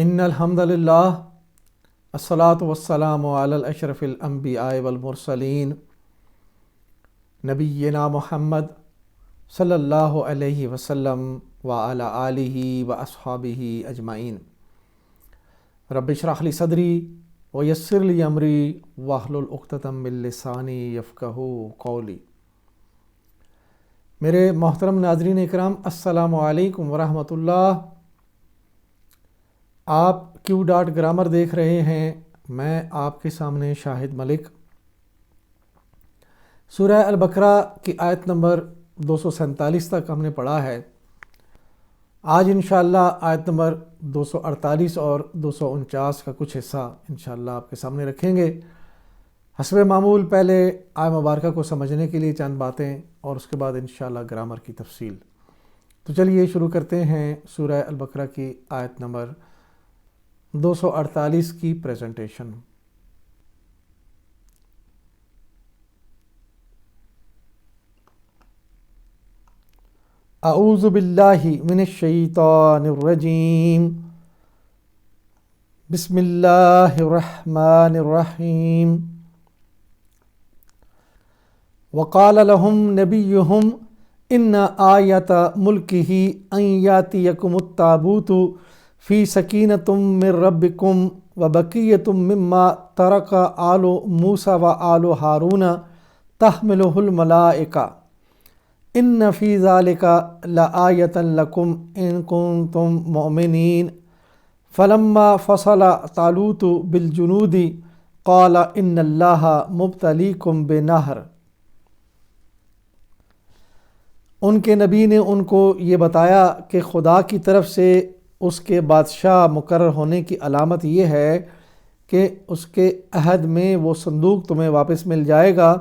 ان الحمد للہ الصلاۃ والسلام علی الاشرف الانبیاء والمرسلین نبینا محمد صلی اللہ علیہ وسلم وعلی آلہ واصحابہ اجمعین۔ رب اشرح لی صدری ویسر لی امری واحلل عقدۃ من لسانی یفقہوا قولی۔ میرے محترم ناظرین اکرام، السلام علیکم ورحمۃ اللہ۔ آپ کیو ڈاٹ گرامر دیکھ رہے ہیں، میں آپ کے سامنے شاہد ملک۔ سورہ البقرہ کی آیت نمبر 247 تک ہم نے پڑھا ہے۔ آج انشاءاللہ آیت نمبر 248 اور 249 کا کچھ حصہ انشاءاللہ آپ کے سامنے رکھیں گے۔ حسب معمول پہلے آیت مبارکہ کو سمجھنے کے لیے چند باتیں اور اس کے بعد انشاءاللہ گرامر کی تفصیل۔ تو چلیے شروع کرتے ہیں سورہ البقرہ کی آیت نمبر 248 کی پریزنٹیشن۔ اعوذ باللہ من الشیطان الرجیم، بسم اللہ الرحمن الرحیم۔ وقال لهم نبیہم ان آیۃ ملکہ ان یاتیکم التابوت فی سکینۃ من ربکم وبقیۃ مما ترک آل موسیٰ وآل ہارون تحملہ الملائکہ ان فی ذلک لآیۃ لکم ان کنتم مؤمنین۔ فلما فصل طالوت بالجنود قال ان اللہ مبتلیکم بنہر۔ ان کے نبی نے ان کو یہ بتایا کہ خدا کی طرف سے اس کے بادشاہ مقرر ہونے کی علامت یہ ہے کہ اس کے عہد میں وہ صندوق تمہیں واپس مل جائے گا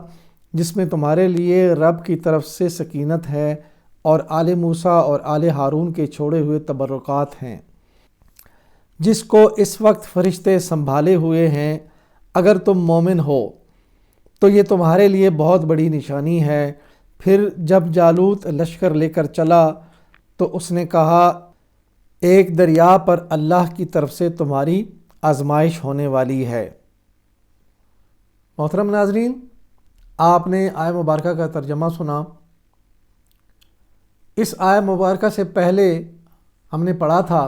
جس میں تمہارے لیے رب کی طرف سے سکینت ہے اور آل موسیٰ اور آل ہارون کے چھوڑے ہوئے تبرکات ہیں، جس کو اس وقت فرشتے سنبھالے ہوئے ہیں۔ اگر تم مومن ہو تو یہ تمہارے لیے بہت بڑی نشانی ہے۔ پھر جب جالوت لشکر لے کر چلا تو اس نے کہا، ایک دریا پر اللہ کی طرف سے تمہاری آزمائش ہونے والی ہے۔ محترم ناظرین، آپ نے آیت مبارکہ کا ترجمہ سنا۔ اس آیت مبارکہ سے پہلے ہم نے پڑھا تھا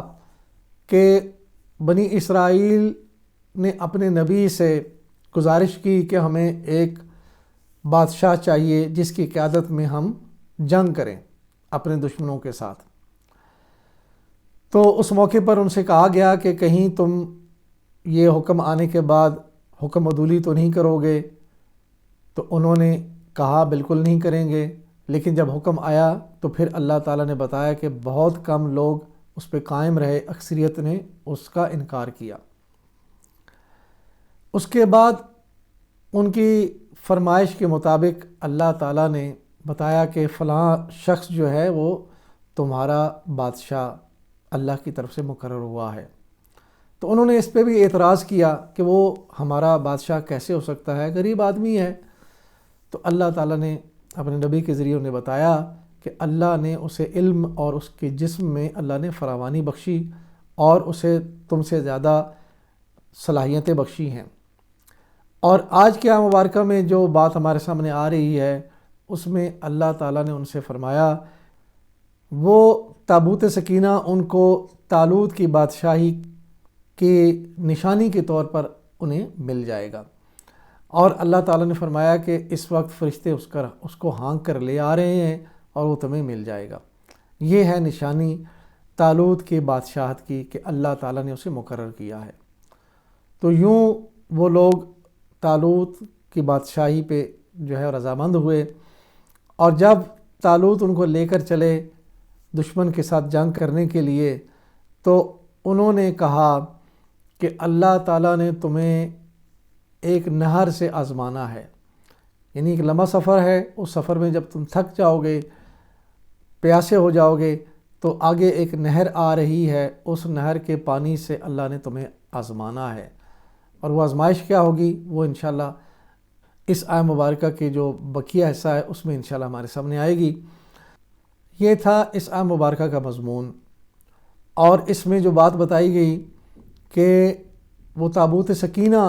کہ بنی اسرائیل نے اپنے نبی سے گزارش کی کہ ہمیں ایک بادشاہ چاہیے جس کی قیادت میں ہم جنگ کریں اپنے دشمنوں کے ساتھ۔ تو اس موقع پر ان سے کہا گیا کہ کہیں تم یہ حکم آنے کے بعد حکم عدولی تو نہیں کرو گے؟ تو انہوں نے کہا بالکل نہیں کریں گے۔ لیکن جب حکم آیا تو پھر اللہ تعالیٰ نے بتایا کہ بہت کم لوگ اس پہ قائم رہے، اکثریت نے اس کا انکار کیا۔ اس کے بعد ان کی فرمائش کے مطابق اللہ تعالیٰ نے بتایا کہ فلاں شخص جو ہے وہ تمہارا بادشاہ اللہ کی طرف سے مقرر ہوا ہے۔ تو انہوں نے اس پہ بھی اعتراض کیا کہ وہ ہمارا بادشاہ کیسے ہو سکتا ہے، غریب آدمی ہے۔ تو اللہ تعالیٰ نے اپنے نبی کے ذریعے انہیں بتایا کہ اللہ نے اسے علم اور اس کے جسم میں اللہ نے فراوانی بخشی اور اسے تم سے زیادہ صلاحیتیں بخشی ہیں۔ اور آج کے مبارکہ میں جو بات ہمارے سامنے آ رہی ہے اس میں اللہ تعالیٰ نے ان سے فرمایا وہ تابوت سکینہ ان کو طالوت کی بادشاہی کی نشانی کے طور پر انہیں مل جائے گا۔ اور اللہ تعالیٰ نے فرمایا کہ اس وقت فرشتے اس کو ہانک کر لے آ رہے ہیں اور وہ تمہیں مل جائے گا۔ یہ ہے نشانی طالوت کی بادشاہت کی کہ اللہ تعالیٰ نے اسے مقرر کیا ہے۔ تو یوں وہ لوگ طالوت کی بادشاہی پہ جو ہے رضامند ہوئے، اور جب طالوت ان کو لے کر چلے دشمن کے ساتھ جنگ کرنے کے لیے تو انہوں نے کہا کہ اللہ تعالیٰ نے تمہیں ایک نہر سے آزمانا ہے، یعنی ایک لمبا سفر ہے، اس سفر میں جب تم تھک جاؤ گے، پیاسے ہو جاؤ گے تو آگے ایک نہر آ رہی ہے، اس نہر کے پانی سے اللہ نے تمہیں آزمانا ہے۔ اور وہ آزمائش کیا ہوگی وہ انشاءاللہ اس آیت مبارکہ کے جو بقیہ حصہ ہے اس میں انشاءاللہ ہمارے سامنے آئے گی۔ یہ تھا اس آیت مبارکہ کا مضمون، اور اس میں جو بات بتائی گئی کہ وہ تابوت سکینہ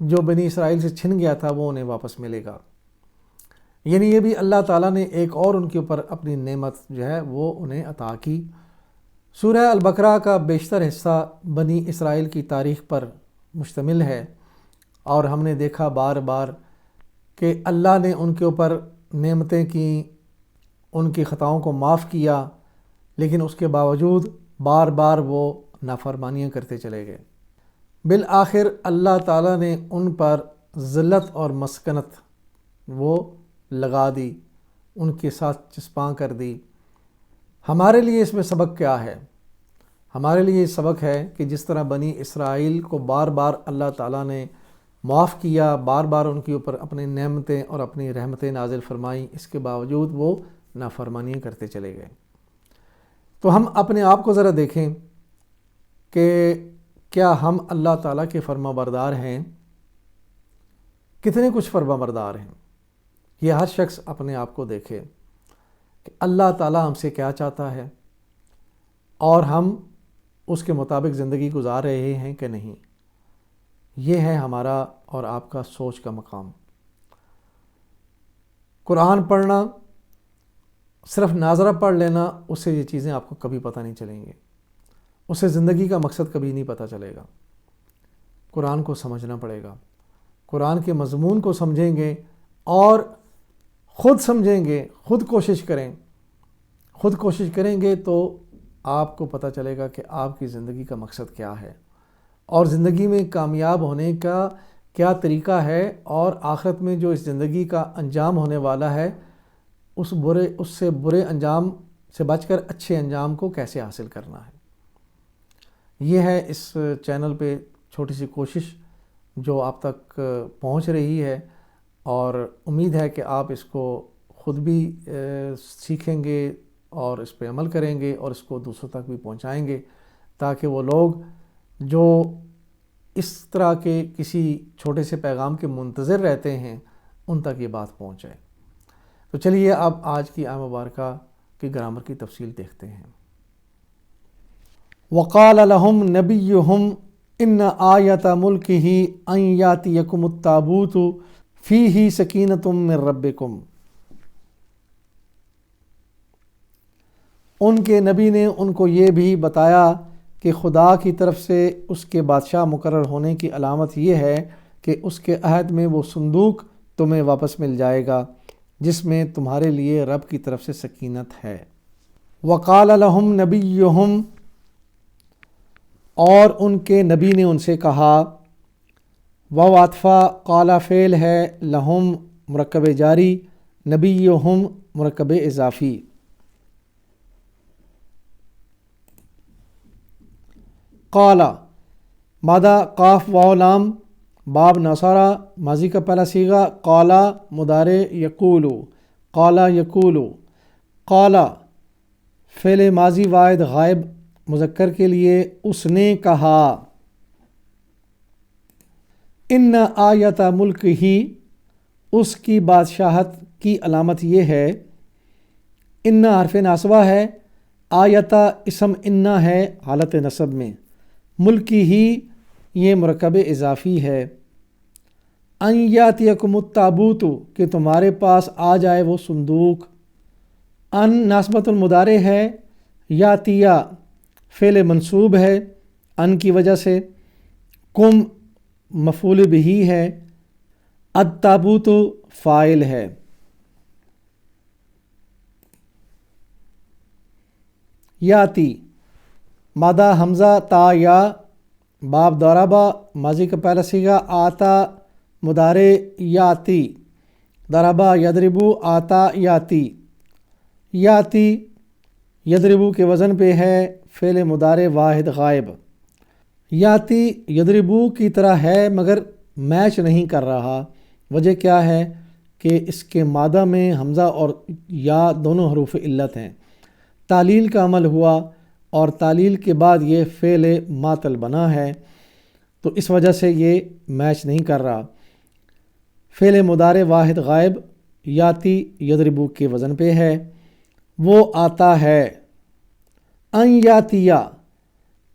جو بنی اسرائیل سے چھن گیا تھا وہ انہیں واپس ملے گا. یعنی یہ بھی اللہ تعالیٰ نے ایک اور ان کے اوپر اپنی نعمت جو ہے وہ انہیں عطا کی. سورہ البقرہ کا بیشتر حصہ بنی اسرائیل کی تاریخ پر مشتمل ہے، اور ہم نے دیکھا بار بار کہ اللہ نے ان کے اوپر نعمتیں کیں، ان کی خطاؤں کو معاف کیا، لیکن اس کے باوجود بار بار وہ نافرمانیاں کرتے چلے گئے. بالآخر اللہ تعالیٰ نے ان پر ذلت اور مسکنت وہ لگا دی، ان کے ساتھ چسپاں کر دی. ہمارے لیے اس میں سبق کیا ہے؟ ہمارے لیے سبق ہے کہ جس طرح بنی اسرائیل کو بار بار اللہ تعالیٰ نے معاف کیا، بار بار ان کے اوپر اپنی نعمتیں اور اپنی رحمتیں نازل فرمائیں، اس کے باوجود وہ نافرمانیاں کرتے چلے گئے. تو ہم اپنے آپ کو ذرا دیکھیں کہ کیا ہم اللہ تعالیٰ کے فرما بردار ہیں؟ کتنے کچھ فرما بردار ہیں؟ یہ ہر شخص اپنے آپ کو دیکھے کہ اللہ تعالیٰ ہم سے کیا چاہتا ہے اور ہم اس کے مطابق زندگی گزار رہے ہیں کہ نہیں. یہ ہے ہمارا اور آپ کا سوچ کا مقام. قرآن پڑھنا، صرف ناظرہ پڑھ لینا، اس سے یہ چیزیں آپ کو کبھی پتہ نہیں چلیں گے، اس سے زندگی کا مقصد کبھی نہیں پتہ چلے گا. قرآن کو سمجھنا پڑے گا. قرآن کے مضمون کو سمجھیں گے اور خود سمجھیں گے، خود کوشش کریں گے تو آپ کو پتہ چلے گا کہ آپ کی زندگی کا مقصد کیا ہے اور زندگی میں کامیاب ہونے کا کیا طریقہ ہے، اور آخرت میں جو اس زندگی کا انجام ہونے والا ہے اس سے برے انجام سے بچ کر اچھے انجام کو کیسے حاصل کرنا ہے. یہ ہے اس چینل پہ چھوٹی سی کوشش جو آپ تک پہنچ رہی ہے، اور امید ہے کہ آپ اس کو خود بھی سیکھیں گے اور اس پہ عمل کریں گے اور اس کو دوسروں تک بھی پہنچائیں گے، تاکہ وہ لوگ جو اس طرح کے کسی چھوٹے سے پیغام کے منتظر رہتے ہیں ان تک یہ بات پہنچ جائے. تو چلیے اب آج کی آیت مبارکہ کی گرامر کی تفصیل دیکھتے ہیں. وَقَالَ لَهُمْ نَبِيُّهُمْ إِنَّ آيَةَ مُلْكِهِ أَنْ يَأْتِيَكُمُ التَّابُوتُ فِيهِ سَكِينَةٌ مِّن رَبِّكُمْ. ان کے نبی نے ان کو یہ بھی بتایا کہ خدا کی طرف سے اس کے بادشاہ مقرر ہونے کی علامت یہ ہے کہ اس کے عہد میں وہ صندوق تمہیں واپس مل جائے گا جس میں تمہارے لیے رب کی طرف سے سکینت ہے. وَقَالَ لَهُمْ نَبِيُّهُمْ، اور ان کے نبی نے ان سے کہا. واو عطفہ قال فعل ہے، لہم مرکب جاری، نبیہم مرکب اضافی. قال مادہ قاف واو لام باب نصارہ ماضی کا پہلا صیغہ، قال مضارع یقول، قال یقول. قال فعل ماضی واحد غائب مذکر کے لیے، اس نے کہا. ان آیت ملک ہی، اس کی بادشاہت کی علامت یہ ہے. ان حرف ناصبہ ہے، آیت اسم ان ہے حالت نصب میں، ملکی ہی یہ مرکب اضافی ہے. ان یاتیکم التابوت، کہ تمہارے پاس آ جائے وہ صندوق. ان ناسبۃ المضارع ہے، یاتیہ فعل منصوب ہے ان کی وجہ سے، کم مفعول بہ ہے، التابوت فاعل ہے. یاتی مادہ حمزہ تا یا باب ضربہ ماضی کا پہلا صیغہ، آتا مضارع یاتی، ضربہ یضربو آتا یاتی. یاتی یضربو کے وزن پہ ہے، فعل مضارع واحد غائب. یاتی یضربو کی طرح ہے مگر میچ نہیں کر رہا. وجہ کیا ہے کہ اس کے مادہ میں حمزہ اور یا دونوں حروف علت ہیں. تعلیل کا عمل ہوا اور تعلیل کے بعد یہ فعل معطل بنا ہے، تو اس وجہ سے یہ میچ نہیں کر رہا. فعل مضارع واحد غائب یاتی یضربو کے وزن پہ ہے، وہ آتا ہے. ان یاتیہ،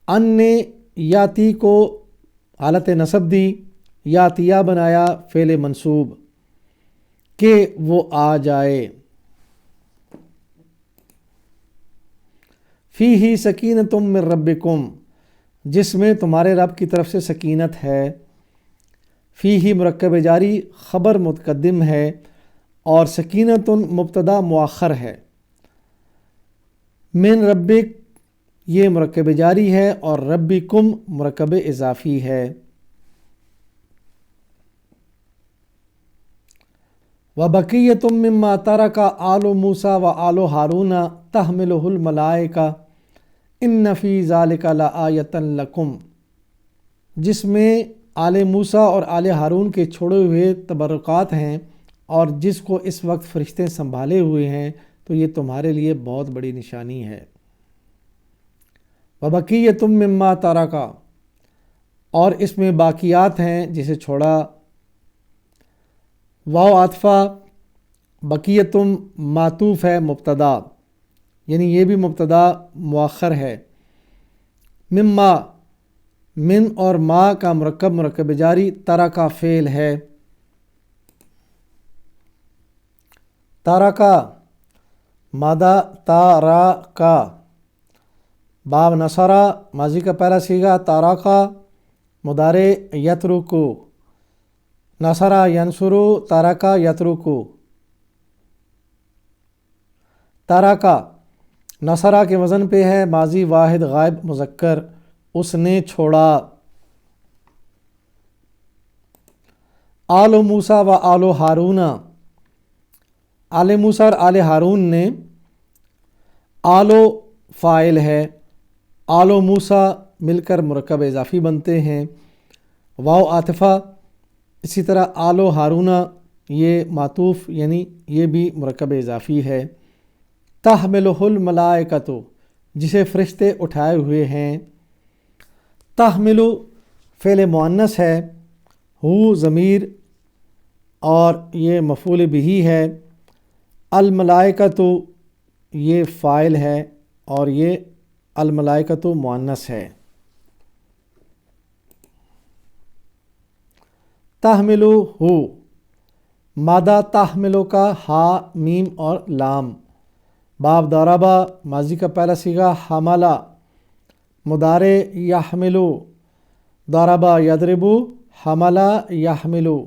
ان نے یاتی کو حالت نصب دی، یاتیا بنایا فعل منصوب کہ وہ آ جائے۔ فیہ سکینۃ من ربکم، جس میں تمہارے رب کی طرف سے سکینت ہے۔ فیہ مرکب جاری خبر متقدم ہے اور سکینۃ مبتدا مؤخر ہے۔ من ربک یہ مرکب جاری ہے اور ربکم مرکب اضافی ہے۔ وَبَقِيَّةٌ مِّمَّا تَرَكَ آلُ مُوسَىٰ وَآلُ هَارُونَ تَحْمِلُهُ الْمَلَائِكَةُ إِنَّ فِي ذَلِكَ لَآیَةً لَکُمْ، جس میں آل موسیٰ اور آل ہارون کے چھوڑے ہوئے تبرکات ہیں اور جس کو اس وقت فرشتے سنبھالے ہوئے ہیں، تو یہ تمہارے لیے بہت بڑی نشانی ہے۔ وَبَقِيَّةٌ مِّمَّا تَرَكَ، اور اس میں باقیات ہیں جسے چھوڑا۔ واو عاطفہ، بقیتم معطوف ہے مبتدا، یعنی یہ بھی مبتدا مؤخر ہے۔ مما، من اور ما کا مرکب جاری، ترا کا فعل ہے۔ تارا کا مادہ تارا کا، باب نصرہ ماضی کا پہلا صیغہ، تارا کا مضارع یترکو، نصرہ ینصرو، تارا کا یترکو۔ تارا کا نصرہ کے وزن پہ ہے، ماضی واحد غائب مذکر، اس نے چھوڑا۔ آل موسیٰ و آل ہارون، آل موسیٰ اور آل ہارون نے، آلو فاعل ہے، آل موسیٰ مل کر مرکب اضافی بنتے ہیں۔ واو عاطفہ، اسی طرح آل ہارون یہ معطوف، یعنی یہ بھی مرکب اضافی ہے۔ تحملہ الملائکۃ، جسے فرشتے اٹھائے ہوئے ہیں۔ تحملو فعل مؤنث ہے، ہو ضمیر اور یہ مفعول بہ ہے۔ الملائکۃ یہ فاعل ہے اور یہ الملائکۃ مؤنث ہے۔ تحملو ہو، مادہ تحملو کا ہا میم اور لام، باب ضربہ ماضی کا پہلا صیغہ، حملہ مضارع یحملو، ضربہ یضربو، حملہ یحملو۔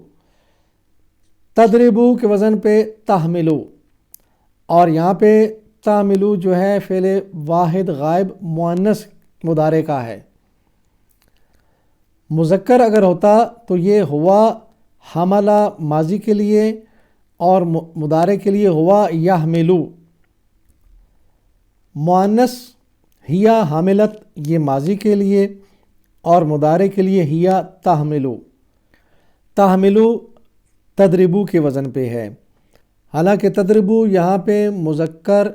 تضربو کے وزن پہ تحملو، اور یہاں پہ تحملو جو ہے فعل واحد غائب مؤنث مضارع کا ہے۔ مذکر اگر ہوتا تو یہ ہوا حملہ ماضی کے لیے اور مضارع کے لیے ہوا یحملو۔ مؤنث ہیا حاملت یہ ماضی کے لیے اور مضارع کے لیے ہیا تحملو۔ تحملو تضربو کے وزن پہ ہے، حالانکہ تضربو یہاں پہ مذکر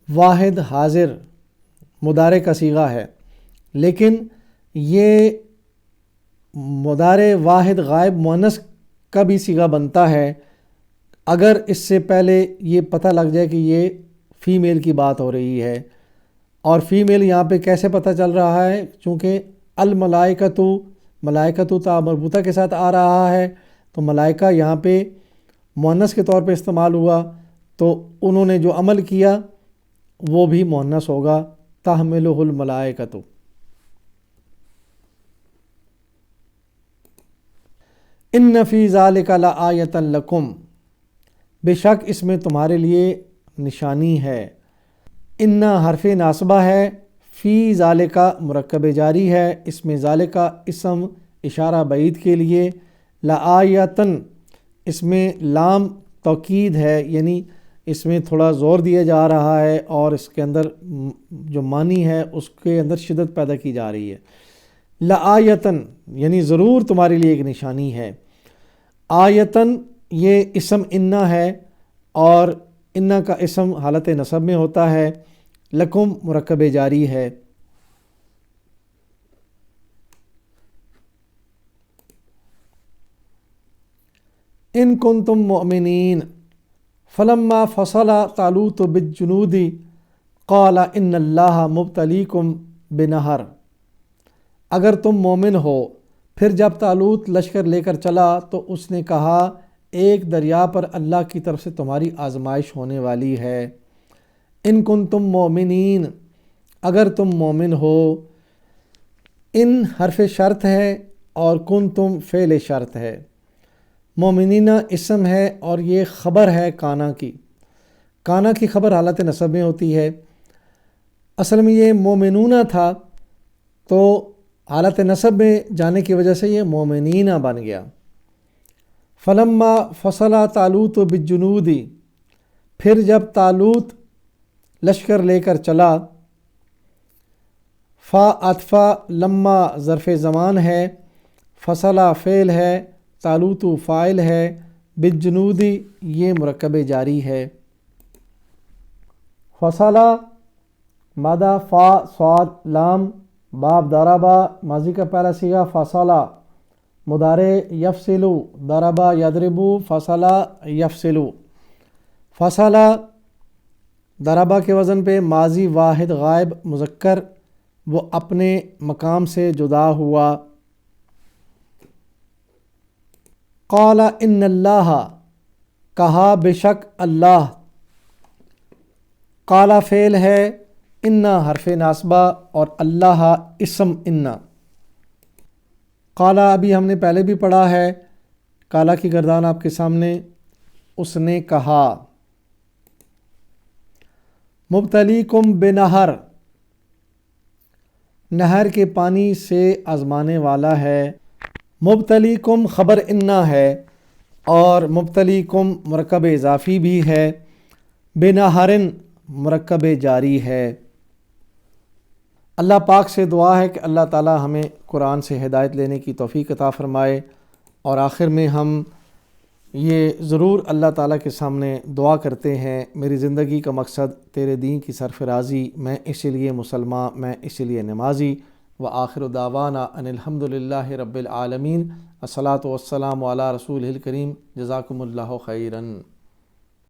واحد حاضر مضارع کا صیغہ ہے، لیکن یہ مضارع واحد غائب مؤنث کا بھی صیغہ بنتا ہے اگر اس سے پہلے یہ پتہ لگ جائے کہ یہ فیمیل کی بات ہو رہی ہے۔ اور فیمیل یہاں پہ کیسے پتہ چل رہا ہے؟ چونکہ الملائکۃ، ملائکۃ تا مربوطہ کے ساتھ آ رہا ہے، تو ملائکہ یہاں پہ مؤنث کے طور پہ استعمال ہوا، تو انہوں نے جو عمل کیا وہ بھی مؤنث ہوگا، تحملہ الملائکۃ۔ ان فی ذلک لآیۃ لکم، بے شک اس میں تمہارے لیے نشانی ہے۔ ان حرف ناصبہ ہے، فی ذالک مرکب جاری ہے، اس میں ذالک اسم اشارہ بعید کے لیے، لآیۃن اس میں لام توکید ہے، یعنی اس میں تھوڑا زور دیا جا رہا ہے اور اس کے اندر جو معنی ہے اس کے اندر شدت پیدا کی جا رہی ہے۔ لآیۃن یعنی ضرور تمہارے لیے ایک نشانی ہے۔ آیتن یہ اسم انا ہے اور انا کا اسم حالت نصب میں ہوتا ہے، لکم مرکب جاری ہے۔ ان کنتم مؤمنین فلما فصل طالوت بالجنود قال ان اللہ مبتلیکم بنہر، اگر تم مومن ہو۔ پھر جب طالوت لشکر لے کر چلا تو اس نے کہا ایک دریا پر اللہ کی طرف سے تمہاری آزمائش ہونے والی ہے۔ ان کنتم مومنین، اگر تم مومن ہو۔ ان حرف شرط ہے اور کنتم فعل شرط ہے۔ مومنینہ اسم ہے اور یہ خبر ہے کانا کی۔ کانا کی خبر حالت نصب میں ہوتی ہے۔ اصل میں یہ مومنونہ تھا تو حالت نصب میں جانے کی وجہ سے یہ مومنینہ بن گیا۔ فلما فصل طالوت بالجنود، پھر جب طالوت لشکر لے کر چلا۔ فا عطفہ لما ظرف زمان ہے، فصلہ فعل ہے، طالوت فاعل ہے، بالجنودی یہ مرکب جاری ہے۔ فصلہ مادہ فا صاد لام باب ضربہ ماضی کا پہلا صیغہ فصلہ، مضارع یفصلو ضربہ یضربو فصلہ یفصلو۔ فصلہ ضربہ کے وزن پہ ماضی واحد غائب مذکر، وہ اپنے مقام سے جدا ہوا۔ قال ان اللہ، کہا بے شک اللہ۔ قال فعل ہے، انا حرف ناصبہ اور اللہ اسم انا۔ قال ابھی ہم نے پہلے بھی پڑھا ہے، قال کی گردان آپ کے سامنے، اس نے کہا۔ مبتلیکم بنہر، نہر کے پانی سے آزمانے والا ہے۔ مبتلیکم خبر انا ہے اور مبتلیکم مرکب اضافی بھی ہے، بنہرن مرکب جاری ہے۔ اللہ پاک سے دعا ہے کہ اللہ تعالی ہمیں قرآن سے ہدایت لینے کی توفیق عطا فرمائے، اور آخر میں ہم یہ ضرور اللہ تعالیٰ کے سامنے دعا کرتے ہیں، میری زندگی کا مقصد تیرے دین کی سرفرازی، میں اسی لیے مسلمان، میں اسی لیے نمازی۔ وآخر دعوانا ان الحمدللہ رب العالمین، الصلاۃ والسلام علی رسول الکریم، جزاکم اللہ خیراً۔